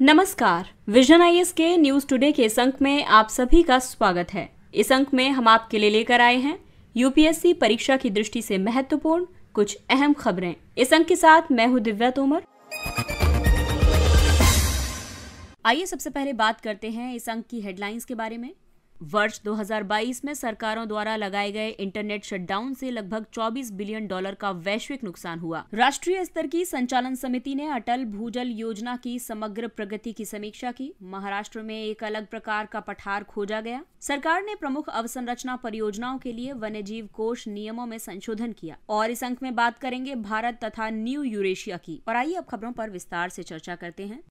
नमस्कार, vision IAS के news today के इस अंक में आप सभी का स्वागत है। इस अंक में हम आपके लिए लेकर आए हैं यूपीएससी परीक्षा की दृष्टि से महत्वपूर्ण कुछ अहम खबरें। इस अंक के साथ मैं हूं दिव्या तोमर। आइए सबसे पहले बात करते हैं इस अंक की हेडलाइंस के बारे में। वर्ष 2022 में सरकारों द्वारा लगाए गए इंटरनेट शटडाउन से लगभग $24 बिलियन का वैश्विक नुकसान हुआ। राष्ट्रीय स्तर की संचालन समिति ने अटल भूजल योजना की समग्र प्रगति की समीक्षा की। महाराष्ट्र में एक अलग प्रकार का पठार खोजा गया। सरकार ने प्रमुख अवसंरचना परियोजनाओं के लिए वन्यजीव कोष नियमों में संशोधन किया। और इस अंक में बात करेंगे भारत तथा न्यू यूरेशिया की। और आइए अब खबरों पर विस्तार से चर्चा करते हैं।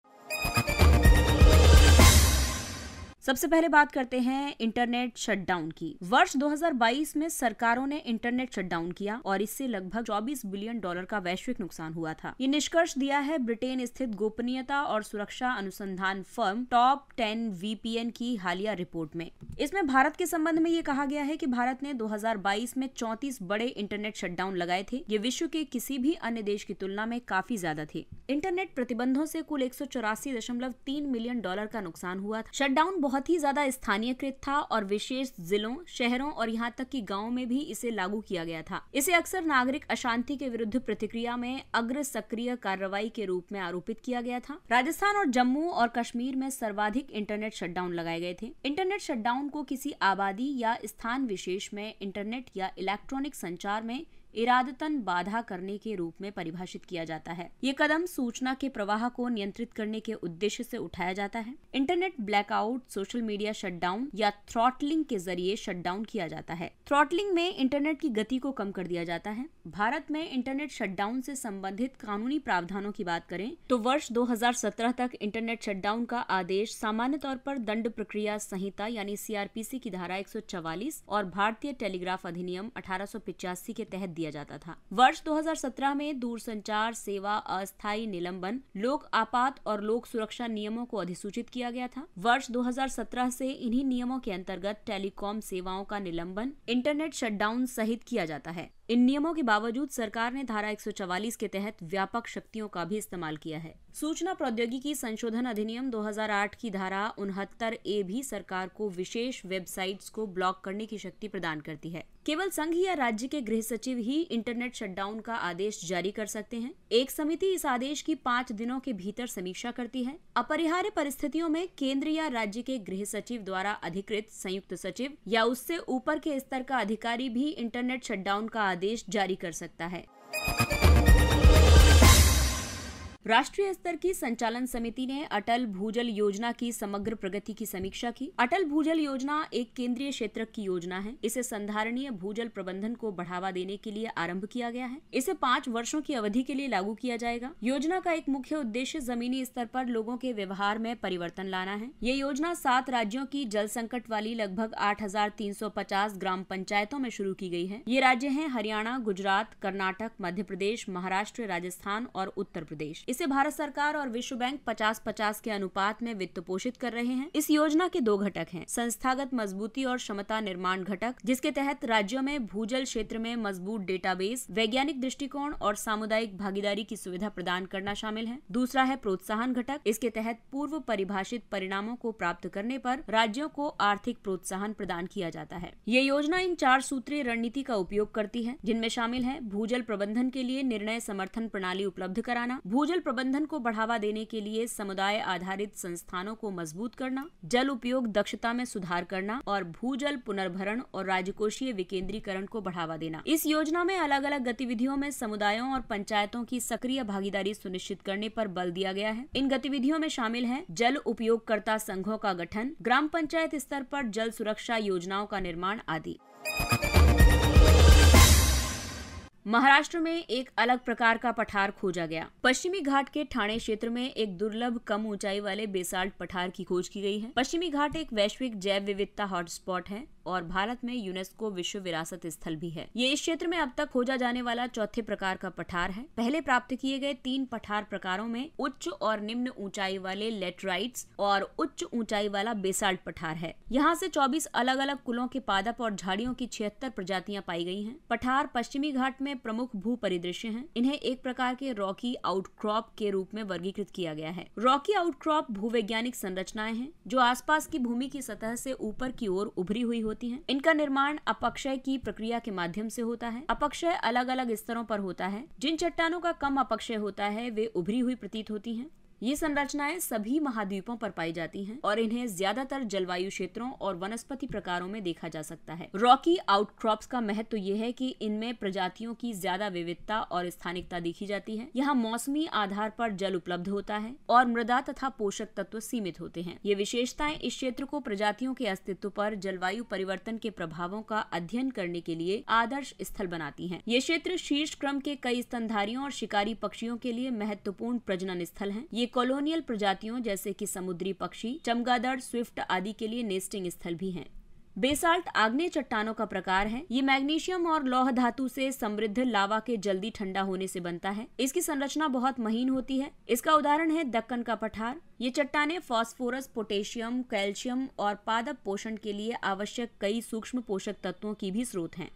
सबसे पहले बात करते हैं इंटरनेट शटडाउन की। वर्ष 2022 में सरकारों ने इंटरनेट शटडाउन किया और इससे लगभग $24 बिलियन का वैश्विक नुकसान हुआ था। ये निष्कर्ष दिया है ब्रिटेन स्थित गोपनीयता और सुरक्षा अनुसंधान फर्म टॉप 10 VPN की हालिया रिपोर्ट में। इसमें भारत के संबंध में ये कहा गया है कि भारत ने 2022 में 34 बड़े इंटरनेट शटडाउन लगाए थे। ये विश्व के किसी भी अन्य देश की तुलना में काफी ज्यादा थे। इंटरनेट प्रतिबंधों से कुल $184.3 मिलियन का नुकसान हुआ था। शटडाउन बहुत ही ज्यादा स्थानीयकृत था और विशेष जिलों, शहरों और यहाँ तक कि गांवों में भी इसे लागू किया गया था। इसे अक्सर नागरिक अशांति के विरुद्ध प्रतिक्रिया में अग्र सक्रिय कार्रवाई के रूप में आरोपित किया गया था। राजस्थान और जम्मू और कश्मीर में सर्वाधिक इंटरनेट शटडाउन लगाए गए थे। इंटरनेट शटडाउन को किसी आबादी या स्थान विशेष में इंटरनेट या इलेक्ट्रॉनिक संचार में इरादतन बाधा करने के रूप में परिभाषित किया जाता है। ये कदम सूचना के प्रवाह को नियंत्रित करने के उद्देश्य से उठाया जाता है। Internet blackout, social media shutdown या थ्रॉटलिंग के जरिए शटडाउन किया जाता है। थ्रॉटलिंग में इंटरनेट की गति को कम कर दिया जाता है। भारत में इंटरनेट शटडाउन से संबंधित कानूनी प्रावधानों की बात करें तो वर्ष 2017 तक इंटरनेट शटडाउन का आदेश सामान्य तौर पर दंड प्रक्रिया संहिता यानी CRPC की धारा 144 और भारतीय टेलीग्राफ अधिनियम 1885 के तहत दिया जाता था। वर्ष 2017 में दूरसंचार सेवा अस्थायी निलंबन, लोक आपात और लोक सुरक्षा नियमों को अधिसूचित किया गया था। वर्ष 2017 से इन्हीं नियमों के अंतर्गत टेलीकॉम सेवाओं का निलंबन, इंटरनेट शटडाउन सहित किया जाता है। इन नियमों के बावजूद सरकार ने धारा 144 के तहत व्यापक शक्तियों का भी इस्तेमाल किया है। सूचना प्रौद्योगिकी संशोधन अधिनियम 2008 की धारा 69A भी सरकार को विशेष वेबसाइट्स को ब्लॉक करने की शक्ति प्रदान करती है। केवल संघ या राज्य के गृह सचिव ही इंटरनेट शटडाउन का आदेश जारी कर सकते हैं। एक समिति इस आदेश की 5 दिनों के भीतर समीक्षा करती है। अपरिहार्य परिस्थितियों में केंद्र या राज्य के गृह सचिव द्वारा अधिकृत संयुक्त सचिव या उससे ऊपर के स्तर का अधिकारी भी इंटरनेट शटडाउन का आदेश जारी कर सकता है। राष्ट्रीय स्तर की संचालन समिति ने अटल भूजल योजना की समग्र प्रगति की समीक्षा की। अटल भूजल योजना एक केंद्रीय क्षेत्र की योजना है। इसे संधारणीय भूजल प्रबंधन को बढ़ावा देने के लिए आरंभ किया गया है। इसे 5 वर्षों की अवधि के लिए लागू किया जाएगा। योजना का एक मुख्य उद्देश्य जमीनी स्तर पर लोगों के व्यवहार में परिवर्तन लाना है। ये योजना 7 राज्यों की जल संकट वाली लगभग 8,350 ग्राम पंचायतों में शुरू की गई है। ये राज्य हैं हरियाणा, गुजरात, कर्नाटक, मध्य प्रदेश, महाराष्ट्र, राजस्थान और उत्तर प्रदेश। इसे भारत सरकार और विश्व बैंक 50-50 के अनुपात में वित्त पोषित कर रहे हैं। इस योजना के 2 घटक हैं, संस्थागत मजबूती और क्षमता निर्माण घटक, जिसके तहत राज्यों में भूजल क्षेत्र में मजबूत डेटाबेस, वैज्ञानिक दृष्टिकोण और सामुदायिक भागीदारी की सुविधा प्रदान करना शामिल है। दूसरा है प्रोत्साहन घटक। इसके तहत पूर्व परिभाषित परिणामों को प्राप्त करने पर राज्यों को आर्थिक प्रोत्साहन प्रदान किया जाता है। ये योजना इन 4 सूत्रीय रणनीति का उपयोग करती है, जिनमें शामिल है भूजल प्रबंधन के लिए निर्णय समर्थन प्रणाली उपलब्ध कराना, भूजल प्रबंधन को बढ़ावा देने के लिए समुदाय आधारित संस्थानों को मजबूत करना, जल उपयोग दक्षता में सुधार करना और भूजल पुनर्भरण और राजकोषीय विकेंद्रीकरण को बढ़ावा देना। इस योजना में अलग अलग गतिविधियों में समुदायों और पंचायतों की सक्रिय भागीदारी सुनिश्चित करने पर बल दिया गया है। इन गतिविधियों में शामिल है जल उपयोगकर्ता संघों का गठन, ग्राम पंचायत स्तर पर जल सुरक्षा योजनाओं का निर्माण आदि। महाराष्ट्र में एक अलग प्रकार का पठार खोजा गया। पश्चिमी घाट के ठाणे क्षेत्र में एक दुर्लभ कम ऊंचाई वाले बेसाल्ट पठार की खोज की गई है। पश्चिमी घाट एक वैश्विक जैव विविधता हॉटस्पॉट है। और भारत में यूनेस्को विश्व विरासत स्थल भी है। ये इस क्षेत्र में अब तक खोजा जाने वाला चौथे प्रकार का पठार है। पहले प्राप्त किए गए 3 पठार प्रकारों में उच्च और निम्न ऊंचाई वाले लेटराइट्स और उच्च ऊंचाई वाला बेसाल्ट पठार है। यहाँ से 24 अलग अलग कुलों के पादप और झाड़ियों की 76 प्रजातियां पाई गई हैं। पठार पश्चिमी घाट में प्रमुख भू परिदृश्य हैं। इन्हें एक प्रकार के रॉकी आउटक्रॉप के रूप में वर्गीकृत किया गया है। रॉकी आउटक्रॉप भूवैज्ञानिक संरचनाएं हैं जो आसपास की भूमि की सतह से ऊपर की ओर उभरी हुई होती हैं। इनका निर्माण अपक्षय की प्रक्रिया के माध्यम से होता है। अपक्षय अलग अलग स्तरों पर होता है। जिन चट्टानों का कम अपक्षय होता है वे उभरी हुई प्रतीत होती हैं। ये संरचनाएं सभी महाद्वीपों पर पाई जाती हैं और इन्हें ज्यादातर जलवायु क्षेत्रों और वनस्पति प्रकारों में देखा जा सकता है। रॉकी आउटक्रॉप्स का महत्व ये है कि इनमें प्रजातियों की ज्यादा विविधता और स्थानिकता देखी जाती है। यहाँ मौसमी आधार पर जल उपलब्ध होता है और मृदा तथा पोषक तत्व सीमित होते हैं। ये विशेषताएं इस क्षेत्र को प्रजातियों के अस्तित्व पर जलवायु परिवर्तन के प्रभावों का अध्ययन करने के लिए आदर्श स्थल बनाती है। ये क्षेत्र शीर्ष क्रम के कई स्तनधारियों और शिकारी पक्षियों के लिए महत्वपूर्ण प्रजनन स्थल है। ये कॉलोनियल प्रजातियों जैसे कि समुद्री पक्षी, चमगादड़, स्विफ्ट आदि के लिए नेस्टिंग स्थल भी हैं। बेसाल्ट आग्नेय चट्टानों का प्रकार है। ये मैग्नीशियम और लौह धातु से समृद्ध लावा के जल्दी ठंडा होने से बनता है। इसकी संरचना बहुत महीन होती है। इसका उदाहरण है दक्कन का पठार। ये चट्टानें फास्फोरस, पोटेशियम, कैल्शियम और पादप पोषण के लिए आवश्यक कई सूक्ष्म पोषक तत्वों की भी स्रोत हैं।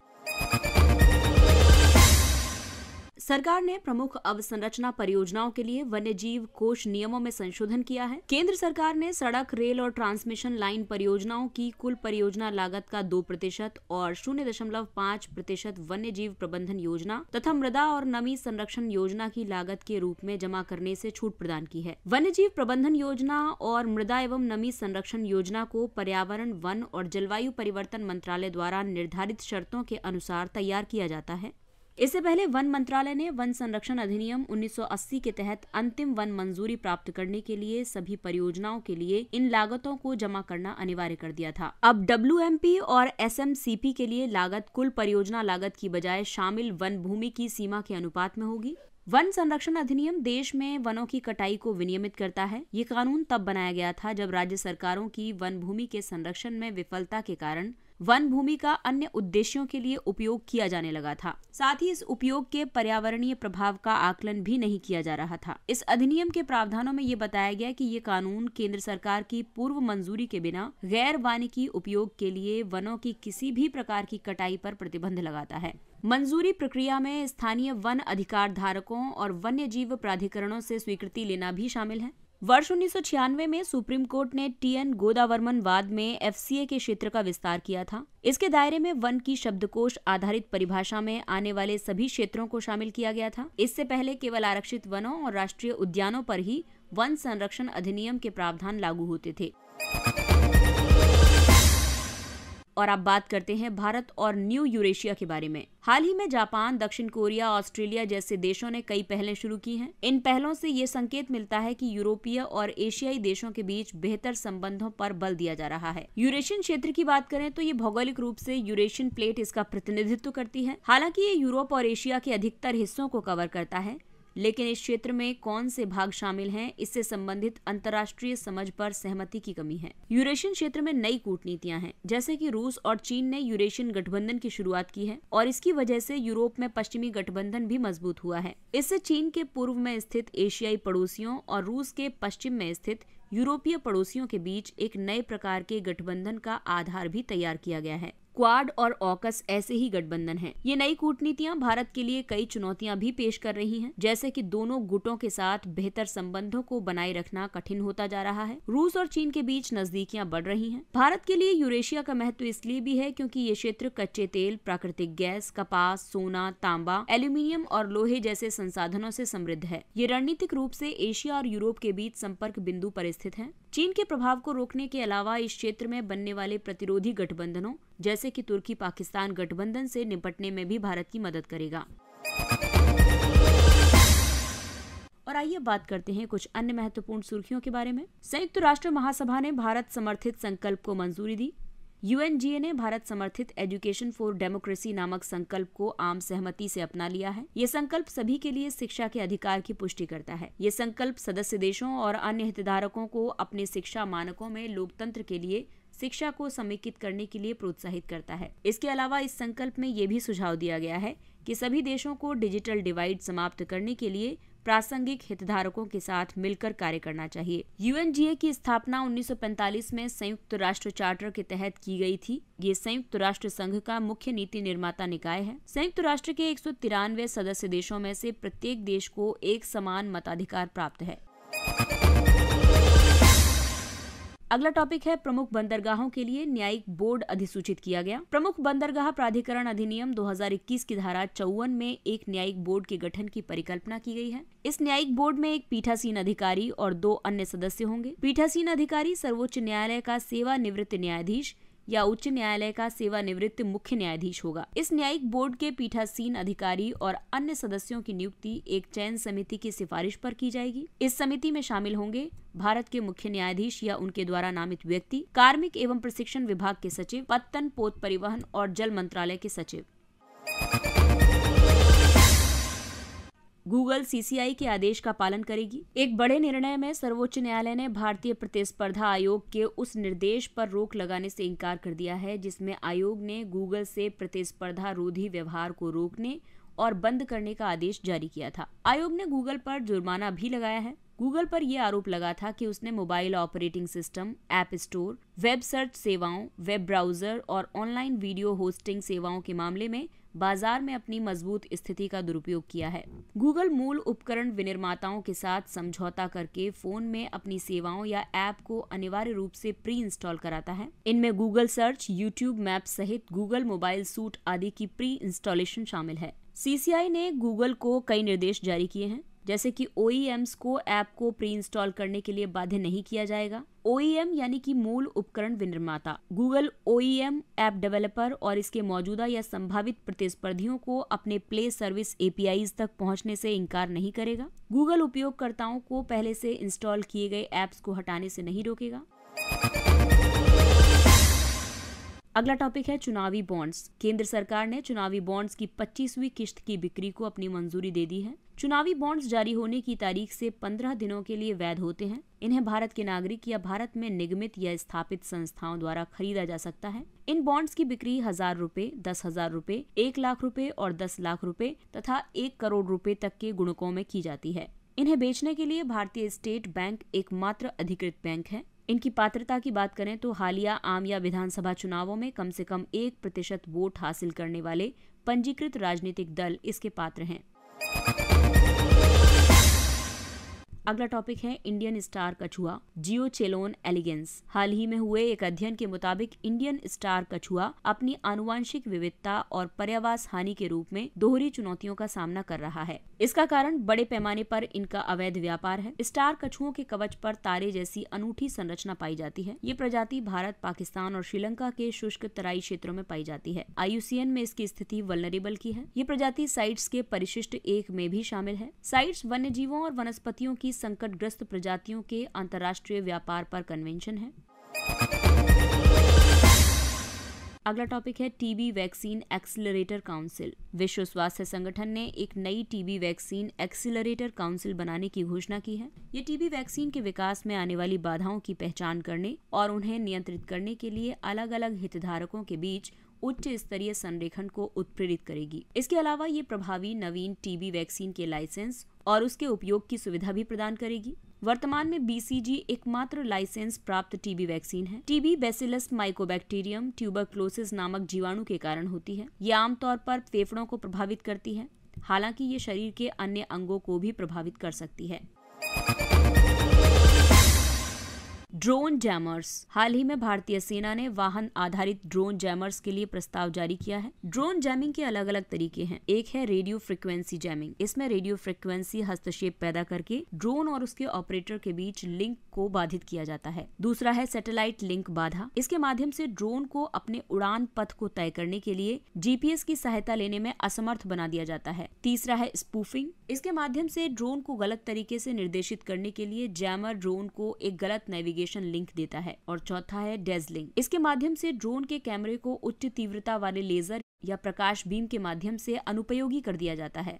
सरकार ने प्रमुख अवसंरचना परियोजनाओं के लिए वन्यजीव कोष नियमों में संशोधन किया है। केंद्र सरकार ने सड़क, रेल और ट्रांसमिशन लाइन परियोजनाओं की कुल परियोजना लागत का 2% और 0.5% वन्यजीव प्रबंधन योजना तथा मृदा और नमी संरक्षण योजना की लागत के रूप में जमा करने से छूट प्रदान की है। वन्यजीव प्रबंधन योजना और मृदा एवं नमी संरक्षण योजना को पर्यावरण, वन और जलवायु परिवर्तन मंत्रालय द्वारा निर्धारित शर्तों के अनुसार तैयार किया जाता है। इससे पहले वन मंत्रालय ने वन संरक्षण अधिनियम 1980 के तहत अंतिम वन मंजूरी प्राप्त करने के लिए सभी परियोजनाओं के लिए इन लागतों को जमा करना अनिवार्य कर दिया था। अब WMP और SMCP के लिए लागत कुल परियोजना लागत की बजाय शामिल वन भूमि की सीमा के अनुपात में होगी। वन संरक्षण अधिनियम देश में वनों की कटाई को विनियमित करता है। ये कानून तब बनाया गया था जब राज्य सरकारों की वन भूमि के संरक्षण में विफलता के कारण वन भूमि का अन्य उद्देश्यों के लिए उपयोग किया जाने लगा था। साथ ही इस उपयोग के पर्यावरणीय प्रभाव का आकलन भी नहीं किया जा रहा था। इस अधिनियम के प्रावधानों में ये बताया गया कि ये कानून केंद्र सरकार की पूर्व मंजूरी के बिना गैर वानिकी उपयोग के लिए वनों की किसी भी प्रकार की कटाई पर प्रतिबंध लगाता है। मंजूरी प्रक्रिया में स्थानीय वन अधिकार धारकों और वन्यजीव प्राधिकरणों से स्वीकृति लेना भी शामिल है। वर्ष 1996 में सुप्रीम कोर्ट ने TN गोदावर्मन वाद में FCA के क्षेत्र का विस्तार किया था। इसके दायरे में वन की शब्दकोश आधारित परिभाषा में आने वाले सभी क्षेत्रों को शामिल किया गया था। इससे पहले केवल आरक्षित वनों और राष्ट्रीय उद्यानों पर ही वन संरक्षण अधिनियम के प्रावधान लागू होते थे। और अब बात करते हैं भारत और न्यू यूरेशिया के बारे में। हाल ही में जापान, दक्षिण कोरिया, ऑस्ट्रेलिया जैसे देशों ने कई पहलें शुरू की हैं। इन पहलों से ये संकेत मिलता है कि यूरोपीय और एशियाई देशों के बीच बेहतर संबंधों पर बल दिया जा रहा है। यूरेशियन क्षेत्र की बात करें तो ये भौगोलिक रूप से यूरेशियन प्लेट इसका प्रतिनिधित्व करती है। हालांकि ये यूरोप और एशिया के अधिकतर हिस्सों को कवर करता है, लेकिन इस क्षेत्र में कौन से भाग शामिल हैं, इससे संबंधित अंतर्राष्ट्रीय समझ पर सहमति की कमी है। यूरेशियन क्षेत्र में नई कूटनीतियां हैं, जैसे कि रूस और चीन ने यूरेशियन गठबंधन की शुरुआत की है और इसकी वजह से यूरोप में पश्चिमी गठबंधन भी मजबूत हुआ है। इससे चीन के पूर्व में स्थित एशियाई पड़ोसियों और रूस के पश्चिम में स्थित यूरोपीय पड़ोसियों के बीच एक नए प्रकार के गठबंधन का आधार भी तैयार किया गया है। क्वाड और ऑकस ऐसे ही गठबंधन हैं। ये नई कूटनीतियां भारत के लिए कई चुनौतियां भी पेश कर रही हैं, जैसे कि दोनों गुटों के साथ बेहतर संबंधों को बनाए रखना कठिन होता जा रहा है। रूस और चीन के बीच नजदीकियां बढ़ रही हैं। भारत के लिए यूरेशिया का महत्व इसलिए भी है क्योंकि ये क्षेत्र कच्चे तेल, प्राकृतिक गैस, कपास, सोना, तांबा, एल्यूमिनियम और लोहे जैसे संसाधनों से समृद्ध है। ये रणनीतिक रूप से एशिया और यूरोप के बीच संपर्क बिंदु पर स्थित है। चीन के प्रभाव को रोकने के अलावा इस क्षेत्र में बनने वाले प्रतिरोधी गठबंधनों जैसे कि तुर्की पाकिस्तान गठबंधन से निपटने में भी भारत की मदद करेगा। और आइए बात करते हैं कुछ अन्य महत्वपूर्ण सुर्खियों के बारे में। संयुक्त राष्ट्र महासभा ने भारत समर्थित संकल्प को मंजूरी दी। UNGA ने भारत समर्थित एजुकेशन फॉर डेमोक्रेसी नामक संकल्प को आम सहमति से अपना लिया है। ये संकल्प सभी के लिए शिक्षा के अधिकार की पुष्टि करता है। ये संकल्प सदस्य देशों और अन्य हितधारकों को अपने शिक्षा मानकों में लोकतंत्र के लिए शिक्षा को समेकित करने के लिए प्रोत्साहित करता है। इसके अलावा इस संकल्प में ये भी सुझाव दिया गया है कि सभी देशों को डिजिटल डिवाइड समाप्त करने के लिए प्रासंगिक हितधारकों के साथ मिलकर कार्य करना चाहिए। यूएनजीए की स्थापना 1945 में संयुक्त राष्ट्र चार्टर के तहत की गई थी। ये संयुक्त राष्ट्र संघ का मुख्य नीति निर्माता निकाय है। संयुक्त राष्ट्र के 193 सदस्य देशों में से प्रत्येक देश को एक समान मताधिकार प्राप्त है। अगला टॉपिक है प्रमुख बंदरगाहों के लिए न्यायिक बोर्ड अधिसूचित किया गया। प्रमुख बंदरगाह प्राधिकरण अधिनियम 2021 की धारा 54 में एक न्यायिक बोर्ड के गठन की परिकल्पना की गई है। इस न्यायिक बोर्ड में एक पीठासीन अधिकारी और 2 अन्य सदस्य होंगे। पीठासीन अधिकारी सर्वोच्च न्यायालय का सेवानिवृत्त न्यायाधीश या उच्च न्यायालय का सेवानिवृत्त मुख्य न्यायाधीश होगा। इस न्यायिक बोर्ड के पीठासीन अधिकारी और अन्य सदस्यों की नियुक्ति एक चयन समिति की सिफारिश पर की जाएगी। इस समिति में शामिल होंगे भारत के मुख्य न्यायाधीश या उनके द्वारा नामित व्यक्ति, कार्मिक एवं प्रशिक्षण विभाग के सचिव, पत्तन, पोत परिवहन और जल मंत्रालय के सचिव। गूगल सीसीआई के आदेश का पालन करेगी। एक बड़े निर्णय में सर्वोच्च न्यायालय ने भारतीय प्रतिस्पर्धा आयोग के उस निर्देश पर रोक लगाने से इनकार कर दिया है जिसमें आयोग ने गूगल से प्रतिस्पर्धा रोधी व्यवहार को रोकने और बंद करने का आदेश जारी किया था। आयोग ने गूगल पर जुर्माना भी लगाया है। गूगल पर यह आरोप लगा था कि उसने mobile operating system, app store, web search सेवाओं, वेब ब्राउजर और ऑनलाइन वीडियो होस्टिंग सेवाओं के मामले में बाजार में अपनी मजबूत स्थिति का दुरुपयोग किया है। गूगल मूल उपकरण विनिर्माताओं के साथ समझौता करके फोन में अपनी सेवाओं या ऐप को अनिवार्य रूप से प्री इंस्टॉल कराता है। इनमें गूगल सर्च, यूट्यूब मैप सहित गूगल मोबाइल सूट आदि की प्री इंस्टॉलेशन शामिल है। सीसीआई ने गूगल को कई निर्देश जारी किए हैं, जैसे कि OEMs को ऐप को प्री इंस्टॉल करने के लिए बाध्य नहीं किया जाएगा। OEM यानी कि मूल उपकरण विनिर्माता गूगल OEM ऐप डेवलपर और इसके मौजूदा या संभावित प्रतिस्पर्धियों को अपने प्ले सर्विस APIs तक पहुंचने से इनकार नहीं करेगा। गूगल उपयोगकर्ताओं को पहले से इंस्टॉल किए गए ऐप्स को हटाने से नहीं रोकेगा। अगला टॉपिक है चुनावी बॉन्ड्स। केंद्र सरकार ने चुनावी बॉन्ड्स की 25वीं किश्त की बिक्री को अपनी मंजूरी दे दी है। चुनावी बॉन्ड्स जारी होने की तारीख से 15 दिनों के लिए वैध होते हैं। इन्हें भारत के नागरिक या भारत में निगमित या स्थापित संस्थाओं द्वारा खरीदा जा सकता है। इन बॉन्ड्स की बिक्री 1000 रुपए, 10,000 रुपए, 1 लाख रुपए और 10 लाख रुपए तथा 1 करोड़ रुपए तक के गुणकों में की जाती है। इन्हें बेचने के लिए भारतीय स्टेट बैंक एकमात्र अधिकृत बैंक है। इनकी पात्रता की बात करें तो हालिया आम या विधानसभा चुनावों में कम से कम 1% वोट हासिल करने वाले पंजीकृत राजनीतिक दल इसके पात्र हैं। अगला टॉपिक है इंडियन स्टार कछुआ जियोचेलोन एलिगेंस। हाल ही में हुए एक अध्ययन के मुताबिक इंडियन स्टार कछुआ अपनी आनुवांशिक विविधता और पर्यावास हानि के रूप में दोहरी चुनौतियों का सामना कर रहा है। इसका कारण बड़े पैमाने पर इनका अवैध व्यापार है। स्टार कछुओं के कवच पर तारे जैसी अनूठी संरचना पाई जाती है। ये प्रजाति भारत, पाकिस्तान और श्रीलंका के शुष्क तराई क्षेत्रों में पाई जाती है। IUCN में इसकी स्थिति वल्नरेबल की है। ये प्रजाति साइट्स के परिशिष्ट 1 में भी शामिल है। साइट्स वन्य जीवों और वनस्पतियों की संकटग्रस्त प्रजातियों के अंतर्राष्ट्रीय व्यापार पर कन्वेंशन है। अगला टॉपिक है टीबी वैक्सीन एक्सीलरेटर काउंसिल। विश्व स्वास्थ्य संगठन ने एक नई टीबी वैक्सीन एक्सीलरेटर काउंसिल बनाने की घोषणा की है। ये टीबी वैक्सीन के विकास में आने वाली बाधाओं की पहचान करने और उन्हें नियंत्रित करने के लिए अलग अलग हितधारकों के बीच उच्च स्तरीय संरेखन को उत्प्रेरित करेगी। इसके अलावा ये प्रभावी नवीन टीबी वैक्सीन के लाइसेंस और उसके उपयोग की सुविधा भी प्रदान करेगी। वर्तमान में BCG एकमात्र लाइसेंस प्राप्त टीबी वैक्सीन है। टीबी बैसिलस माइकोबैक्टीरियम ट्यूबरक्लोसिस नामक जीवाणु के कारण होती है। ये आमतौर पर फेफड़ों को प्रभावित करती है, हालांकि ये शरीर के अन्य अंगों को भी प्रभावित कर सकती है। Drone jammers. हाल ही में भारतीय सेना ने वाहन आधारित ड्रोन जैमर्स के लिए प्रस्ताव जारी किया है। ड्रोन जैमिंग के अलग अलग तरीके हैं। एक है रेडियो फ्रिक्वेंसी जैमिंग। इसमें रेडियो फ्रिक्वेंसी हस्तक्षेप पैदा करके ड्रोन और उसके ऑपरेटर के बीच लिंक को बाधित किया जाता है। दूसरा है सैटेलाइट लिंक बाधा। इसके माध्यम से ड्रोन को अपने उड़ान पथ को तय करने के लिए GPS की सहायता लेने में असमर्थ बना दिया जाता है। तीसरा है स्पूफिंग। इसके माध्यम से ड्रोन को गलत तरीके से निर्देशित करने के लिए जैमर ड्रोन को एक गलत नेविगेशन लिंक देता है। और चौथा है डेजलिंग। इसके माध्यम से ड्रोन के कैमरे को उच्च तीव्रता वाले लेजर या प्रकाश बीम के माध्यम से अनुपयोगी कर दिया जाता है।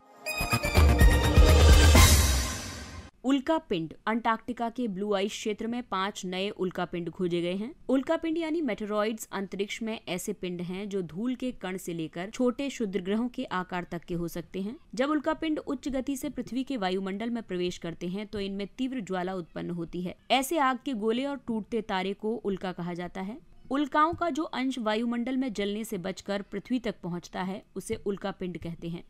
उल्का पिंड। अंटार्कटिका के ब्लू आइस क्षेत्र में 5 नए उल्का पिंड खोजे गए हैं। उल्का पिंड यानी मेटेरॉइड्स अंतरिक्ष में ऐसे पिंड हैं जो धूल के कण से लेकर छोटे क्षुद्र ग्रहों के आकार तक के हो सकते हैं। जब उल्का पिंड उच्च गति से पृथ्वी के वायुमंडल में प्रवेश करते हैं तो इनमें तीव्र ज्वाला उत्पन्न होती है। ऐसे आग के गोले और टूटते तारे को उल्का कहा जाता है। उल्काओं का जो अंश वायुमंडल में जलने से बचकर पृथ्वी तक पहुंचता है उसे उल्का पिंड कहते हैं।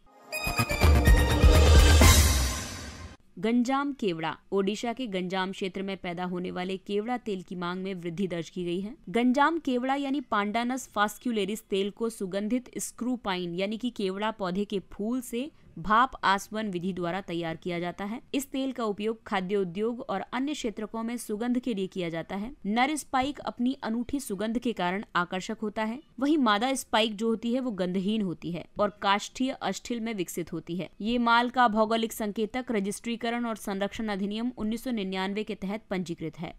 गंजाम केवड़ा। ओडिशा के गंजाम क्षेत्र में पैदा होने वाले केवड़ा तेल की मांग में वृद्धि दर्ज की गई है। गंजाम केवड़ा यानी पांडानस फास्क्यूलेरिस तेल को सुगंधित स्क्रू पाइन यानी कि केवड़ा पौधे के फूल से भाप आसवन विधि द्वारा तैयार किया जाता है। इस तेल का उपयोग खाद्य उद्योग और अन्य क्षेत्रों में सुगंध के लिए किया जाता है। नर स्पाइक अपनी अनूठी सुगंध के कारण आकर्षक होता है, वहीं मादा स्पाइक जो होती है वो गंधहीन होती है और काष्ठीय अस्थिल में विकसित होती है। ये माल का भौगोलिक संकेतक रजिस्ट्रीकरण और संरक्षण अधिनियम 1999 के तहत पंजीकृत है।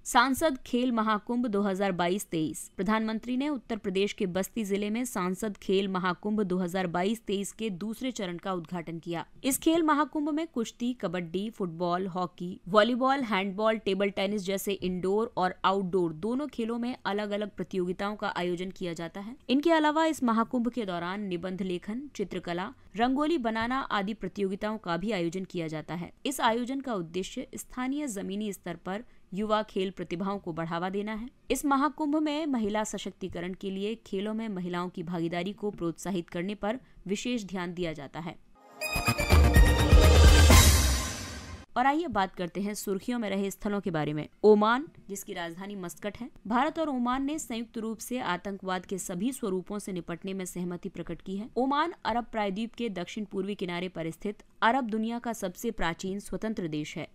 सांसद खेल महाकुंभ 2022-23। प्रधानमंत्री ने उत्तर प्रदेश के बस्ती जिले में सांसद खेल महाकुंभ 2022-23 के दूसरे चरण का उद्घाटन किया। इस खेल महाकुंभ में कुश्ती, kabaddi, football, hockey, volleyball, handball, table tennis जैसे इंडोर और आउटडोर दोनों खेलों में अलग अलग प्रतियोगिताओं का आयोजन किया जाता है। इनके अलावा इस महाकुंभ के दौरान निबंध लेखन, चित्रकला, रंगोली बनाना आदि प्रतियोगिताओं का भी आयोजन किया जाता है। इस आयोजन का उद्देश्य स्थानीय जमीनी स्तर पर युवा खेल प्रतिभाओं को बढ़ावा देना है। इस महाकुंभ में महिला सशक्तिकरण के लिए खेलों में महिलाओं की भागीदारी को प्रोत्साहित करने पर विशेष ध्यान दिया जाता है। और आइए बात करते हैं सुर्खियों में रहे स्थलों के बारे में। ओमान, जिसकी राजधानी मस्कट है। भारत और ओमान ने संयुक्त रूप से आतंकवाद के सभी स्वरूपों से निपटने में सहमति प्रकट की है। ओमान अरब प्रायद्वीप के दक्षिण पूर्वी किनारे पर स्थित अरब दुनिया का सबसे प्राचीन स्वतंत्र देश है।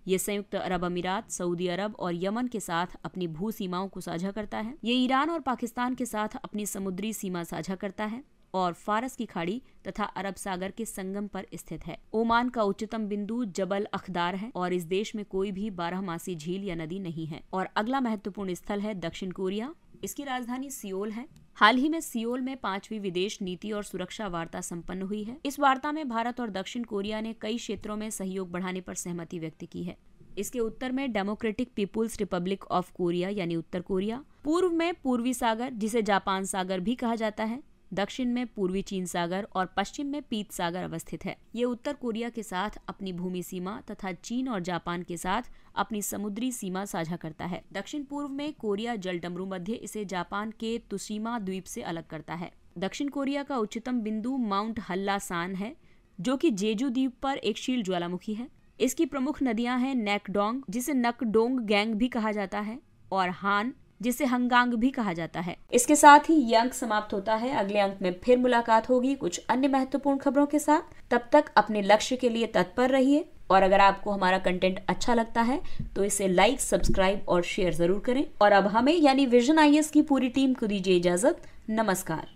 ये संयुक्त अरब अमीरात, सऊदी अरब और यमन के साथ अपनी भू सीमाओं को साझा करता है। ये ईरान और पाकिस्तान के साथ अपनी समुद्री सीमा साझा करता है और फारस की खाड़ी तथा अरब सागर के संगम पर स्थित है। ओमान का उच्चतम बिंदु जबल अखदार है और इस देश में कोई भी 12मासी झील या नदी नहीं है। और अगला महत्वपूर्ण स्थल है दक्षिण कोरिया। इसकी राजधानी सियोल है। हाल ही में सियोल में 5वीं विदेश नीति और सुरक्षा वार्ता संपन्न हुई है। इस वार्ता में भारत और दक्षिण कोरिया ने कई क्षेत्रों में सहयोग बढ़ाने पर सहमति व्यक्त की है। इसके उत्तर में Democratic People's Republic of Korea यानी उत्तर कोरिया, पूर्व में पूर्वी सागर जिसे जापान सागर भी कहा जाता है, दक्षिण में पूर्वी चीन सागर और पश्चिम में पीत सागर अवस्थित है। ये उत्तर कोरिया के साथ अपनी भूमि सीमा तथा चीन और जापान के साथ अपनी समुद्री सीमा साझा करता है। दक्षिण पूर्व में कोरिया जलडमरू मध्य इसे जापान के तुशीमा द्वीप से अलग करता है। दक्षिण कोरिया का उच्चतम बिंदु माउंट हल्लासान है जो कि जेजू द्वीप पर एक शील ज्वालामुखी है। इसकी प्रमुख नदियां हैं नेकडोंग जिसे नकडोंग गैंग भी कहा जाता है और हान जिसे हंगांग भी कहा जाता है। इसके साथ ही ये अंक समाप्त होता है। अगले अंक में फिर मुलाकात होगी कुछ अन्य महत्वपूर्ण खबरों के साथ। तब तक अपने लक्ष्य के लिए तत्पर रहिए और अगर आपको हमारा कंटेंट अच्छा लगता है तो इसे लाइक, सब्सक्राइब और शेयर जरूर करें। और अब हमें यानी विजन IAS की पूरी टीम को दीजिए इजाजत। नमस्कार।